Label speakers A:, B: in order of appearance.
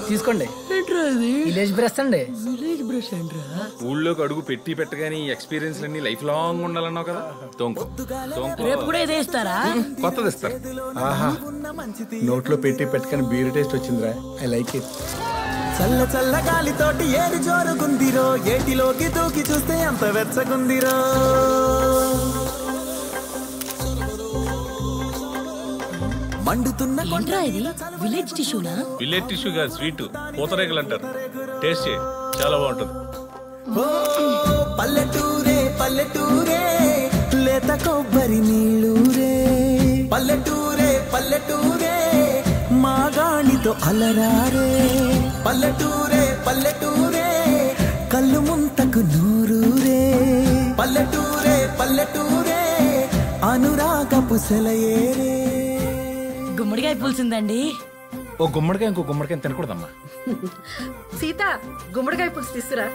A: తీసుకోండి. Village brush అండి.
B: Village brush ఏంట్రా?
C: ఊళ్ళోకి అడుగు పెట్టి పెట్టగానే ఎక్స్పీరియన్స్ అన్ని లైఫ్ లాంగ్ ఉండాలన్నావు కదా.
B: రేపు కూడా ఇదే ఇస్తారా?
C: కొత్తది ఇస్తారు.
A: ఆహా, నోట్లో పెట్టి పెట్టకని బీర్ టేస్ట్ వచ్చిందిరా. I like it.
D: చల్ల చల్ల గాలితోటి ఏరు జోరుగుందిరో, ఏటిలోకి దూకి చూస్తే అంత వెచ్చగుందిరో. మండుతున్న
B: విలేజ్ టిష్యూనా?
C: విలేజ్ టిష్యూ కాదు, స్వీట్ పూతరేగలు అంటారు. టేస్ట్ చేయి, చాలా బాగుంటుంది.
D: పల్లెటూరే పల్లెటూరే లేత కొబ్బరి నీళ్ళూరే. పల్లెటూరే పల్లెటూరే మాగాణితో అలరారే. పల్లెటూరే పల్లెటూరే కళ్ళు ముంతకు నూరూరే. పల్లెటూరే పల్లెటూరే అనురాగపు సెలయేరే.
B: గుమ్మడికాయ పులిసిందండి.
C: ఓ గుమ్మడికాయ ఇంకో గుమ్మడికాయ తినకూడదమ్మా.
E: సీత, గుమ్మడికాయ పులుసు తీసుకురా.